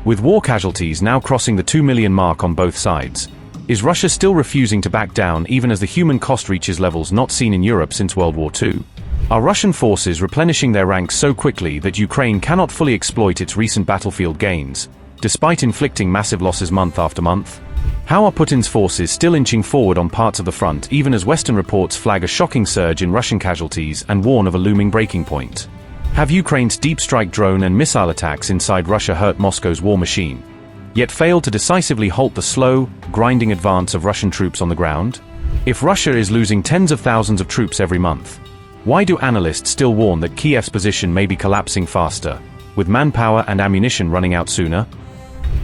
With war casualties now crossing the 2 million mark on both sides, is Russia still refusing to back down even as the human cost reaches levels not seen in Europe since World War II? Are Russian forces replenishing their ranks so quickly that Ukraine cannot fully exploit its recent battlefield gains, despite inflicting massive losses month after month? How are Putin's forces still inching forward on parts of the front even as Western reports flag a shocking surge in Russian casualties and warn of a looming breaking point? Have Ukraine's deep strike drone and missile attacks inside Russia hurt Moscow's war machine, yet failed to decisively halt the slow, grinding advance of Russian troops on the ground? If Russia is losing tens of thousands of troops every month, why do analysts still warn that Kyiv's position may be collapsing faster, with manpower and ammunition running out sooner?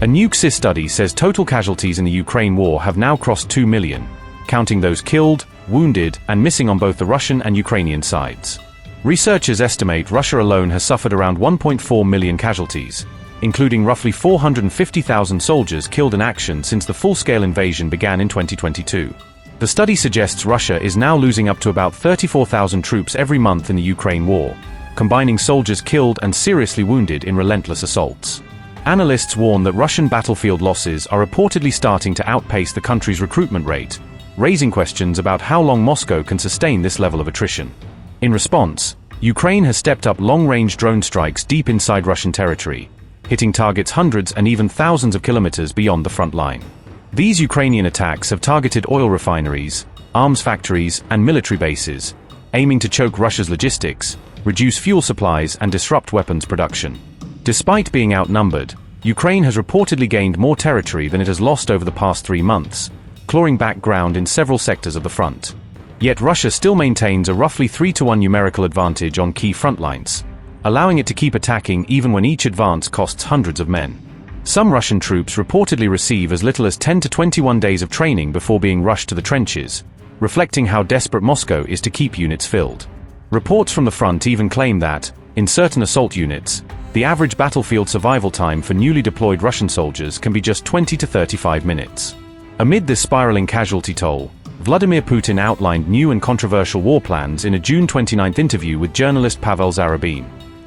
A new CSIS study says total casualties in the Ukraine war have now crossed 2 million, counting those killed, wounded, and missing on both the Russian and Ukrainian sides. Researchers estimate Russia alone has suffered around 1.4 million casualties, including roughly 450,000 soldiers killed in action since the full-scale invasion began in 2022. The study suggests Russia is now losing up to about 34,000 troops every month in the Ukraine war, combining soldiers killed and seriously wounded in relentless assaults. Analysts warn that Russian battlefield losses are reportedly starting to outpace the country's recruitment rate, raising questions about how long Moscow can sustain this level of attrition. In response, Ukraine has stepped up long-range drone strikes deep inside Russian territory, hitting targets hundreds and even thousands of kilometers beyond the front line. These Ukrainian attacks have targeted oil refineries, arms factories, and military bases, aiming to choke Russia's logistics, reduce fuel supplies, and disrupt weapons production. Despite being outnumbered, Ukraine has reportedly gained more territory than it has lost over the past 3 months, clawing back ground in several sectors of the front. Yet Russia still maintains a roughly 3-to-1 numerical advantage on key frontlines, allowing it to keep attacking even when each advance costs hundreds of men. Some Russian troops reportedly receive as little as 10 to 21 days of training before being rushed to the trenches, reflecting how desperate Moscow is to keep units filled. Reports from the front even claim that, in certain assault units, the average battlefield survival time for newly deployed Russian soldiers can be just 20 to 35 minutes. Amid this spiraling casualty toll, Vladimir Putin outlined new and controversial war plans in a June 29 interview with journalist Pavel Zarubin,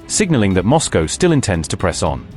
signaling that Moscow still intends to press on.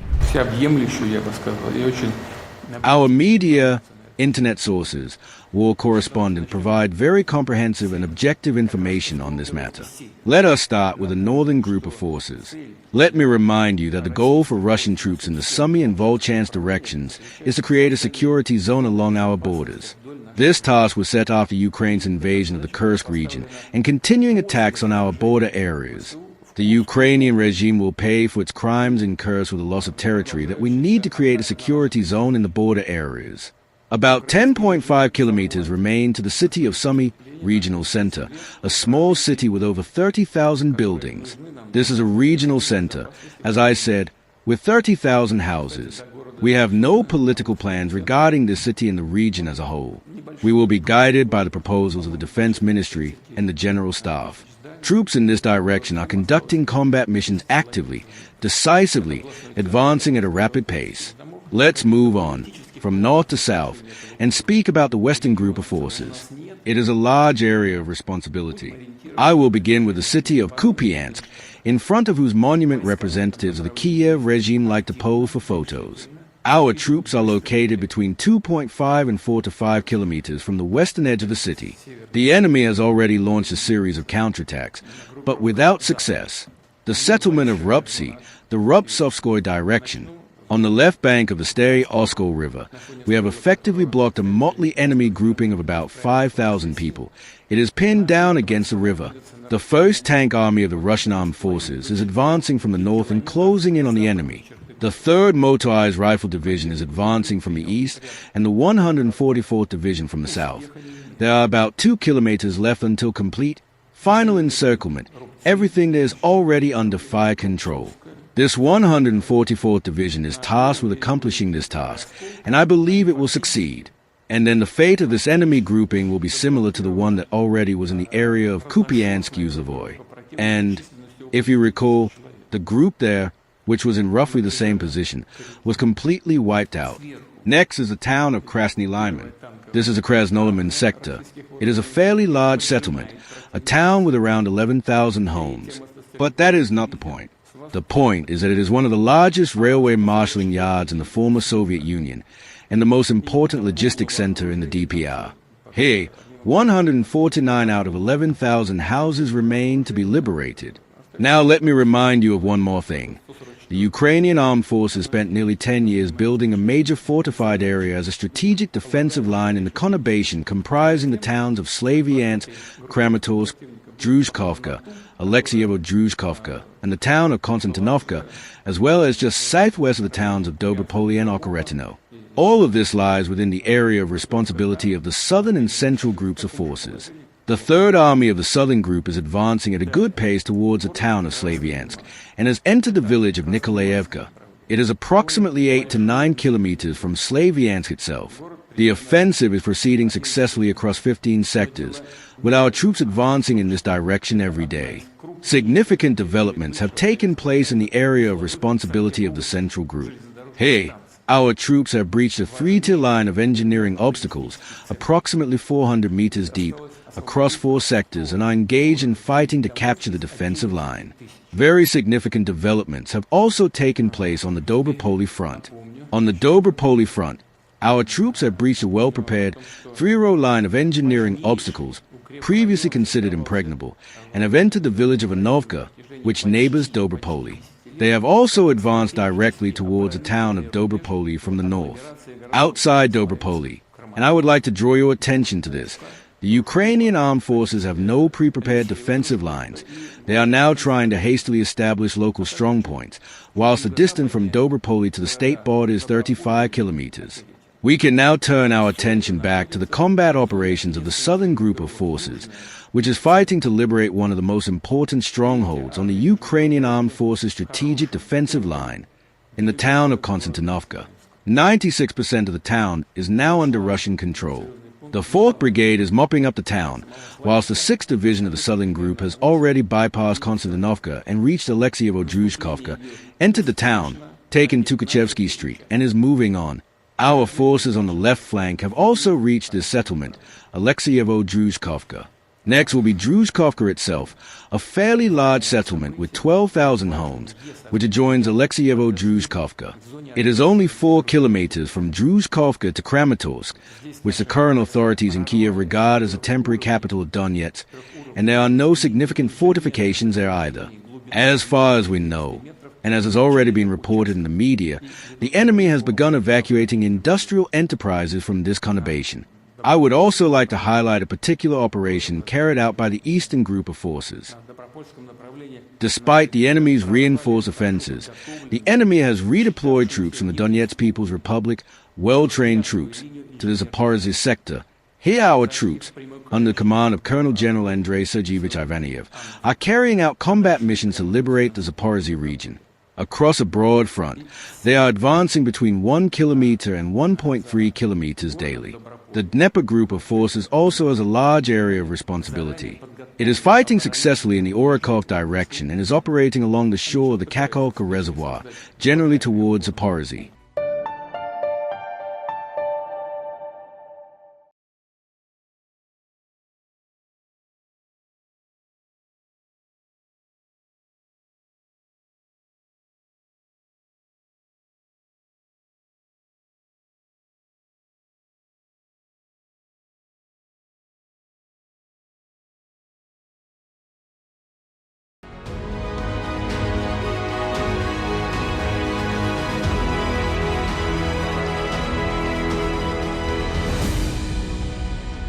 Our media, internet sources, war correspondents provide very comprehensive and objective information on this matter. Let us start with the northern group of forces. Let me remind you that the goal for Russian troops in the Sumy and Volchansk directions is to create a security zone along our borders. This task was set after Ukraine's invasion of the Kursk region and continuing attacks on our border areas. The Ukrainian regime will pay for its crimes incurred with the loss of territory that we need to create a security zone in the border areas. About 10.5 kilometers remain to the city of Sumy Regional Center, a small city with over 30,000 buildings. This is a regional center, as I said, with 30,000 houses. We have no political plans regarding this city and the region as a whole. We will be guided by the proposals of the Defense Ministry and the General Staff. Troops in this direction are conducting combat missions actively, decisively, advancing at a rapid pace. Let's move on, from north to south, and speak about the western group of forces. It is a large area of responsibility. I will begin with the city of Kupiansk, in front of whose monument representatives of the Kyiv regime like to pose for photos. Our troops are located between 2.5 and 4 to 5 kilometers from the western edge of the city. The enemy has already launched a series of counterattacks, but without success. The settlement of Rupsi, the Rupsovskoy direction, on the left bank of the Stary Oskol River, we have effectively blocked a motley enemy grouping of about 5,000 people. It is pinned down against the river. The 1st Tank Army of the Russian Armed Forces is advancing from the north and closing in on the enemy. The 3rd Motorized Rifle Division is advancing from the east, and the 144th Division from the south. There are about 2 kilometers left until complete, final encirclement. Everything is already under fire control. This 144th Division is tasked with accomplishing this task, and I believe it will succeed. And then the fate of this enemy grouping will be similar to the one that already was in the area of Kupiansk-Yuzavoy. And, if you recall, the group there, which was in roughly the same position, was completely wiped out. Next is the town of Krasny Lyman. This is a Krasnoliman sector. It is a fairly large settlement, a town with around 11,000 homes. But that is not the point. The point is that it is one of the largest railway marshalling yards in the former Soviet Union and the most important logistics center in the DPR. Here, 149 out of 11,000 houses remain to be liberated. Now let me remind you of one more thing. The Ukrainian armed forces spent nearly 10 years building a major fortified area as a strategic defensive line in the conurbation comprising the towns of Slavyansk, Kramatorsk, Druzhkovka, Alexeyevo-Druzhkovka, and the town of Konstantinovka, as well as just southwest of the towns of Dobropolye and Okoretino. All of this lies within the area of responsibility of the southern and central groups of forces. The Third Army of the Southern Group is advancing at a good pace towards the town of Slavyansk and has entered the village of Nikolaevka. It is approximately 8 to 9 kilometers from Slavyansk itself. The offensive is proceeding successfully across 15 sectors, with our troops advancing in this direction every day. Significant developments have taken place in the area of responsibility of the Central Group. Here, our troops have breached a three-tier line of engineering obstacles, approximately 400 meters deep, across 4 sectors and are engaged in fighting to capture the defensive line. Very significant developments have also taken place on the Dobropolye front. On the Dobropolye front, our troops have breached a well-prepared 3-row line of engineering obstacles previously considered impregnable and have entered the village of Anovka, which neighbors Dobropolye. They have also advanced directly towards the town of Dobropolye from the north. Outside Dobropolye, and I would like to draw your attention to this, the Ukrainian armed forces have no pre-prepared defensive lines. They are now trying to hastily establish local strongpoints, whilst the distance from Dobropolye to the state border is 35 kilometers. We can now turn our attention back to the combat operations of the Southern Group of Forces, which is fighting to liberate one of the most important strongholds on the Ukrainian Armed Forces strategic defensive line, in the town of Konstantinovka. 96% of the town is now under Russian control. The 4th Brigade is mopping up the town, whilst the 6th Division of the Southern Group has already bypassed Konstantinovka and reached Alexeyevo-Druzhkovka, entered the town, taken Tukhachevsky Street, and is moving on. Our forces on the left flank have also reached this settlement, Alexeyevo-Druzhkovka. Next will be Druzhkovka itself, a fairly large settlement with 12,000 homes, which adjoins Alexeyevo-Druzhkovka. It is only 4 kilometers from Druzhkovka to Kramatorsk, which the current authorities in Kyiv regard as a temporary capital of Donetsk, and there are no significant fortifications there either. As far as we know, and as has already been reported in the media, the enemy has begun evacuating industrial enterprises from this conurbation. I would also like to highlight a particular operation carried out by the Eastern Group of Forces. Despite the enemy's reinforced offenses, the enemy has redeployed troops from the Donetsk People's Republic, well-trained troops, to the Zaporizhzhia sector. Here our troops, under the command of Colonel General Andrei Sergeyevich Ivaniev, are carrying out combat missions to liberate the Zaporizhzhia region. Across a broad front, they are advancing between 1 kilometer and 1.3 kilometers daily. The Dnieper Group of Forces also has a large area of responsibility. It is fighting successfully in the Orakov direction and is operating along the shore of the Kakhovka Reservoir, generally towards Zaporizhzhia.